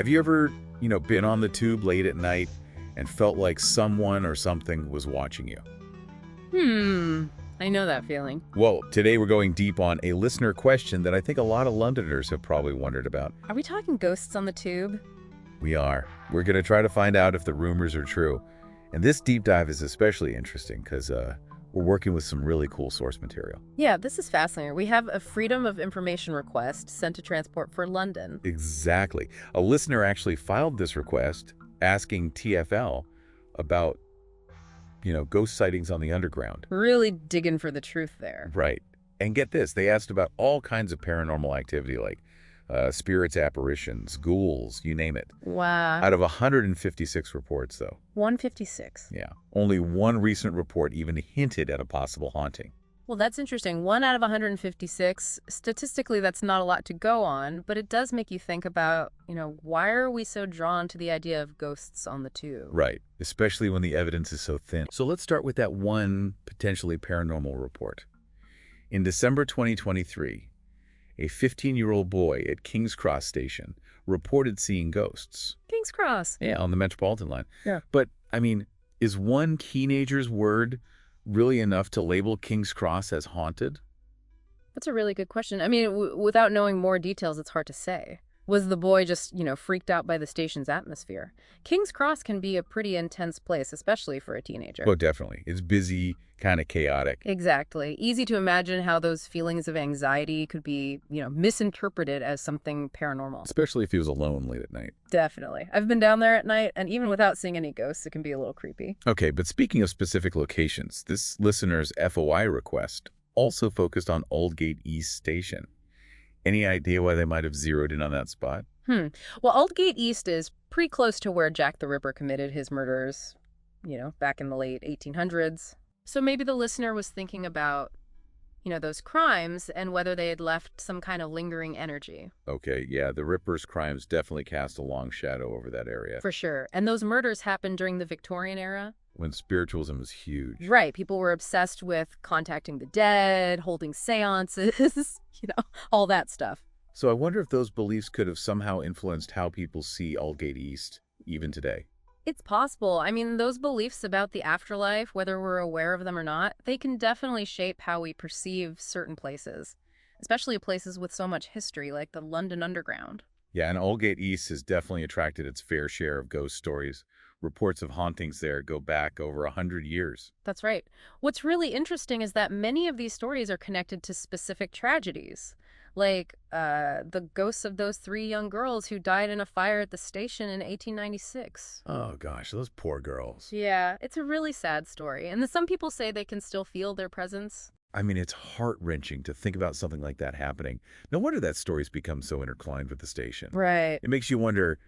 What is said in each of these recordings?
Have you ever, been on the tube late at night and felt like someone or something was watching you? I know that feeling. Well, today we're going deep on a listener question that I think a lot of Londoners have probably wondered about. Are we talking ghosts on the tube? We are. We're going to try to find out if the rumors are true. And this deep dive is especially interesting because we're working with some really cool source material. Yeah, this is fascinating. We have a Freedom of Information request sent to Transport for London. Exactly. A listener actually filed this request asking TfL about, ghost sightings on the underground. Really digging for the truth there. Right. And get this, they asked about all kinds of paranormal activity like spirits, apparitions, ghouls, you name it. Wow. Out of 156 reports, though. 156. Yeah. Only one recent report even hinted at a possible haunting. Well, that's interesting. 1 out of 156. Statistically, that's not a lot to go on, but it does make you think about, why are we so drawn to the idea of ghosts on the tube? Right. Especially when the evidence is so thin. So let's start with that one potentially paranormal report. In December 2023, a 15-year-old boy at King's Cross Station reported seeing ghosts. King's Cross. Yeah, on the Metropolitan line. Yeah. But, is one teenager's word really enough to label King's Cross as haunted? That's a really good question. Without knowing more details, it's hard to say. Was the boy just, freaked out by the station's atmosphere? King's Cross can be a pretty intense place, especially for a teenager. Oh, definitely. It's busy, kind of chaotic. Exactly. Easy to imagine how those feelings of anxiety could be, misinterpreted as something paranormal. Especially if he was alone late at night. Definitely. I've been down there at night, and even without seeing any ghosts, it can be a little creepy. Okay, but speaking of specific locations, this listener's FOI request also focused on Aldgate East Station. Any idea why they might have zeroed in on that spot? Well, Aldgate East is pretty close to where Jack the Ripper committed his murders, back in the late 1800s. So maybe the listener was thinking about, those crimes and whether they had left some kind of lingering energy. Okay, yeah, the Ripper's crimes definitely cast a long shadow over that area. For sure. And those murders happened during the Victorian era. When spiritualism was huge. Right. People were obsessed with contacting the dead, holding seances, all that stuff. So I wonder if those beliefs could have somehow influenced how people see Aldgate East, even today. It's possible. Those beliefs about the afterlife, whether we're aware of them or not, they can definitely shape how we perceive certain places, especially places with so much history like the London Underground. Yeah, and Aldgate East has definitely attracted its fair share of ghost stories. Reports of hauntings there go back over 100 years. That's right. What's really interesting is that many of these stories are connected to specific tragedies, like the ghosts of those 3 young girls who died in a fire at the station in 1896. Oh, gosh, those poor girls. Yeah, it's a really sad story. And some people say they can still feel their presence. It's heart-wrenching to think about something like that happening. No wonder that story's become so intertwined with the station. Right. It makes you wonder,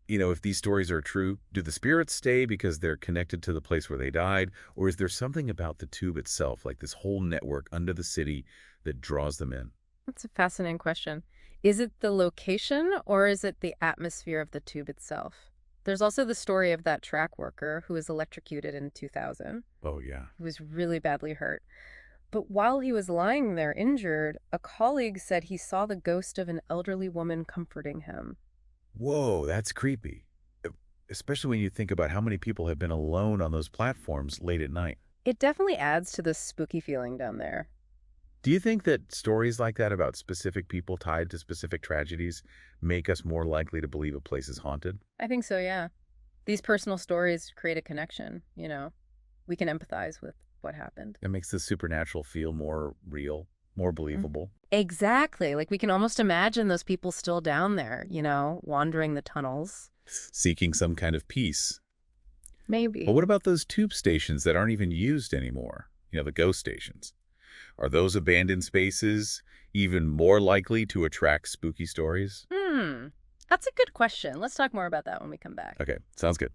if these stories are true, do the spirits stay because they're connected to the place where they died? Or is there something about the tube itself, like this whole network under the city, that draws them in? That's a fascinating question. Is it the location or is it the atmosphere of the tube itself? There's also the story of that track worker who was electrocuted in 2000. Oh, yeah. He was really badly hurt. But while he was lying there injured, a colleague said he saw the ghost of an elderly woman comforting him. Whoa, that's creepy. Especially when you think about how many people have been alone on those platforms late at night. It definitely adds to the spooky feeling down there. Do you think that stories like that about specific people tied to specific tragedies make us more likely to believe a place is haunted? I think so, yeah. These personal stories create a connection, We can empathize with what happened. It makes the supernatural feel more real, more believable. Exactly. Like we can almost imagine those people still down there, wandering the tunnels. Seeking some kind of peace. Maybe. But what about those tube stations that aren't even used anymore? The ghost stations. Are those abandoned spaces even more likely to attract spooky stories? That's a good question. Let's talk more about that when we come back. Okay, sounds good.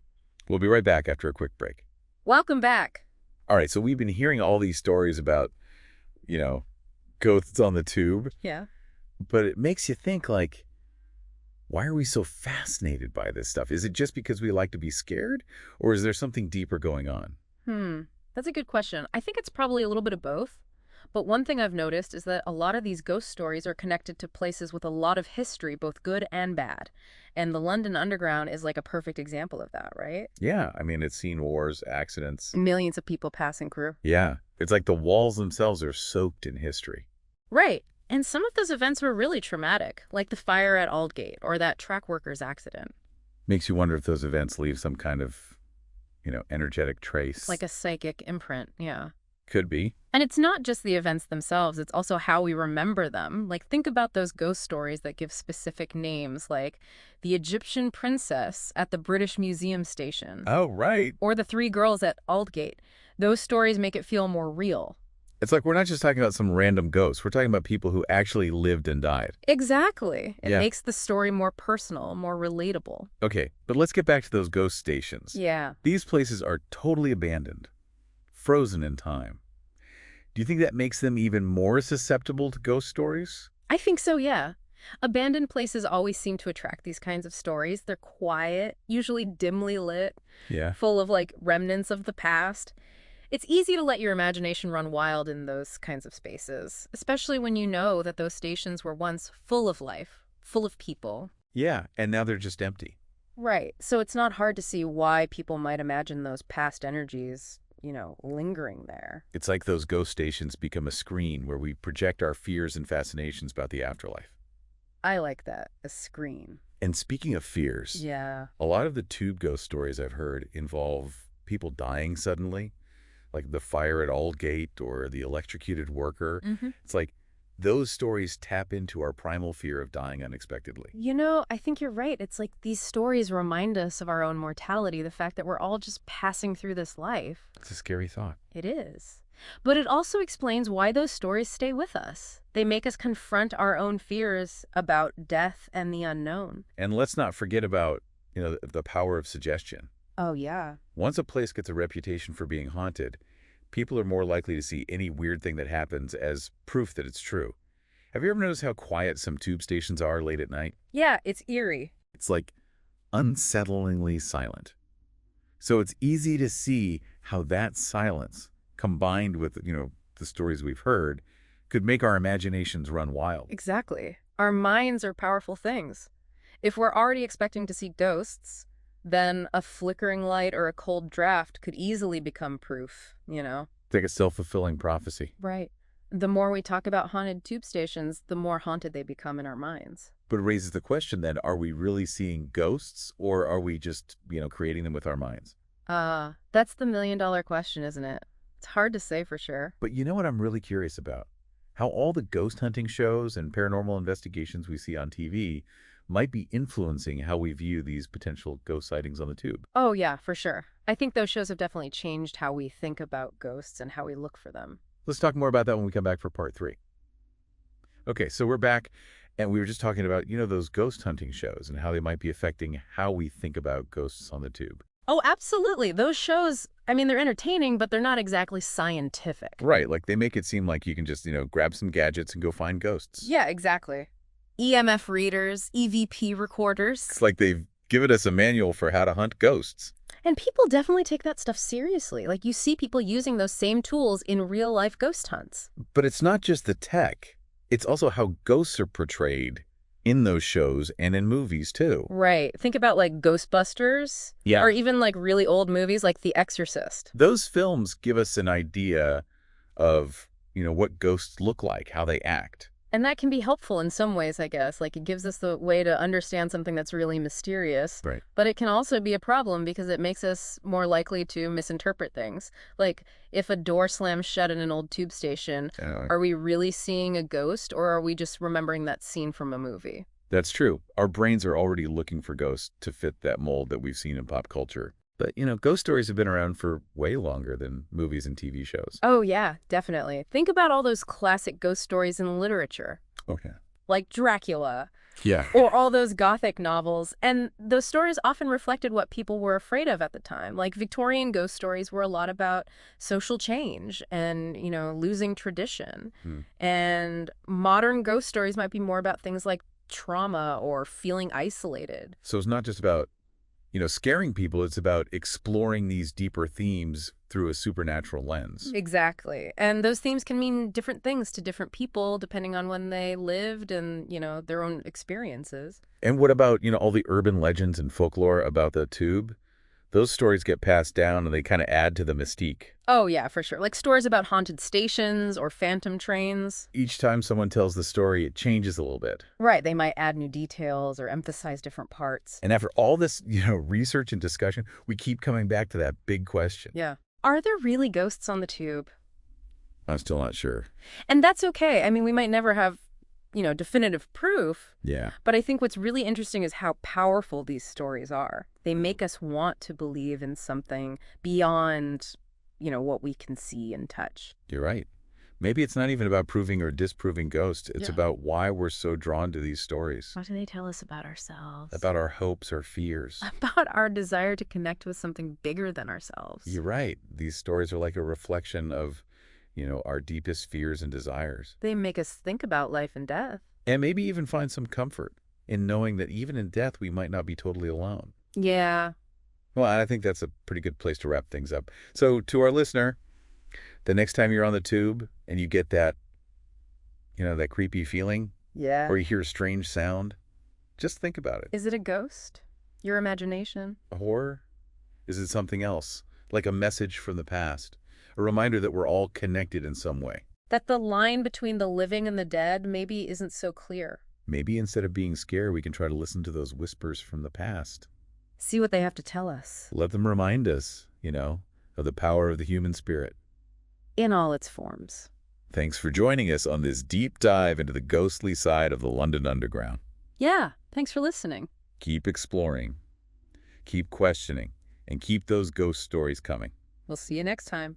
We'll be right back after a quick break. Welcome back. All right, so we've been hearing all these stories about, ghosts on the tube. Yeah. But it makes you think, why are we so fascinated by this stuff? Is it just because we like to be scared? Or is there something deeper going on? That's a good question. I think it's probably a little bit of both. But one thing I've noticed is that a lot of these ghost stories are connected to places with a lot of history, both good and bad. And the London Underground is like a perfect example of that, right? Yeah, I mean, it's seen wars, accidents. Millions of people passing through. Yeah, it's like the walls themselves are soaked in history. Right. And some of those events were really traumatic, like the fire at Aldgate or that track workers accident. Makes you wonder if those events leave some kind of, energetic trace. Like a psychic imprint, yeah. Could be. And it's not just the events themselves, it's also how we remember them. Like, think about those ghost stories that give specific names, like the Egyptian princess at the British Museum station. Oh, right. Or the three girls at Aldgate. Those stories make it feel more real. It's like we're not just talking about some random ghosts. We're talking about people who actually lived and died. Exactly. It Yeah. makes the story more personal, more relatable. Okay, but let's get back to those ghost stations. Yeah. These places are totally abandoned, frozen in time. Do you think that makes them even more susceptible to ghost stories? I think so, yeah. Abandoned places always seem to attract these kinds of stories. They're quiet, usually dimly lit, Yeah. full of like remnants of the past. It's easy to let your imagination run wild in those kinds of spaces, especially when you know that those stations were once full of life, full of people. Yeah, and now they're just empty. Right. So it's not hard to see why people might imagine those past energies, lingering there. It's like those ghost stations become a screen where we project our fears and fascinations about the afterlife. I like that, a screen. And speaking of fears, Yeah. a lot of the tube ghost stories I've heard involve people dying suddenly, like the fire at Aldgate or the electrocuted worker. Mm-hmm. It's like those stories tap into our primal fear of dying unexpectedly. I think you're right. It's like these stories remind us of our own mortality, the fact that we're all just passing through this life. It's a scary thought. It is. But it also explains why those stories stay with us. They make us confront our own fears about death and the unknown. And let's not forget about, the power of suggestion. Oh, yeah. Once a place gets a reputation for being haunted, people are more likely to see any weird thing that happens as proof that it's true. Have you ever noticed how quiet some tube stations are late at night? Yeah, it's eerie. It's like unsettlingly silent. So it's easy to see how that silence, combined with, the stories we've heard, could make our imaginations run wild. Exactly. Our minds are powerful things. If we're already expecting to see ghosts, then a flickering light or a cold draft could easily become proof, It's like a self-fulfilling prophecy. Right. The more we talk about haunted tube stations, the more haunted they become in our minds. But it raises the question then, are we really seeing ghosts or are we just, creating them with our minds? That's the million-dollar question, isn't it? It's hard to say for sure. But you know what I'm really curious about? How all the ghost hunting shows and paranormal investigations we see on TV might be influencing how we view these potential ghost sightings on the tube. Oh, yeah, for sure. I think those shows have definitely changed how we think about ghosts and how we look for them. Let's talk more about that when we come back for part 3. Okay, so we're back, and we were just talking about, those ghost hunting shows and how they might be affecting how we think about ghosts on the tube. Oh, absolutely. Those shows, they're entertaining, but they're not exactly scientific. Right, like they make it seem like you can just, grab some gadgets and go find ghosts. Yeah, exactly. EMF readers, EVP recorders. It's like they've given us a manual for how to hunt ghosts. And people definitely take that stuff seriously. Like, you see people using those same tools in real-life ghost hunts. But it's not just the tech. It's also how ghosts are portrayed in those shows and in movies, too. Right. Think about, like, Ghostbusters. Yeah. Or even, like, really old movies like The Exorcist. Those films give us an idea of, what ghosts look like, how they act. And that can be helpful in some ways, I guess. Like, it gives us the way to understand something that's really mysterious. Right. But it can also be a problem because it makes us more likely to misinterpret things. Like, if a door slams shut in an old tube station, are we really seeing a ghost, or are we just remembering that scene from a movie? That's true. Our brains are already looking for ghosts to fit that mold that we've seen in pop culture. But, ghost stories have been around for way longer than movies and TV shows. Oh, yeah, definitely. Think about all those classic ghost stories in literature. Okay. Like Dracula. Yeah. Or all those Gothic novels. And those stories often reflected what people were afraid of at the time. Like, Victorian ghost stories were a lot about social change and, losing tradition. And modern ghost stories might be more about things like trauma or feeling isolated. So it's not just about, scaring people. It's about exploring these deeper themes through a supernatural lens. Exactly. And those themes can mean different things to different people depending on when they lived and, their own experiences. And what about, all the urban legends and folklore about the tube? Those stories get passed down and they kind of add to the mystique. Oh, yeah, for sure. Like stories about haunted stations or phantom trains. Each time someone tells the story, it changes a little bit. Right. They might add new details or emphasize different parts. And after all this, research and discussion, we keep coming back to that big question. Yeah. Are there really ghosts on the tube? I'm still not sure. And that's okay. I mean, we might never have, definitive proof. Yeah. But I think what's really interesting is how powerful these stories are. They make us want to believe in something beyond, what we can see and touch. You're right. Maybe it's not even about proving or disproving ghosts. It's about why we're so drawn to these stories. What do they tell us about ourselves? About our hopes or fears. About our desire to connect with something bigger than ourselves. You're right. These stories are like a reflection of, our deepest fears and desires. They make us think about life and death. And maybe even find some comfort in knowing that even in death, we might not be totally alone. Yeah. Well, I think that's a pretty good place to wrap things up. So to our listener, the next time you're on the tube and you get that, that creepy feeling, Yeah. or you hear a strange sound, just think about it. Is it a ghost? Your imagination? A horror? Is it something else? Like a message from the past? A reminder that we're all connected in some way? That the line between the living and the dead maybe isn't so clear. Maybe instead of being scared, we can try to listen to those whispers from the past. See what they have to tell us. Let them remind us, of the power of the human spirit. In all its forms. Thanks for joining us on this deep dive into the ghostly side of the London Underground. Yeah, thanks for listening. Keep exploring, keep questioning, and keep those ghost stories coming. We'll see you next time.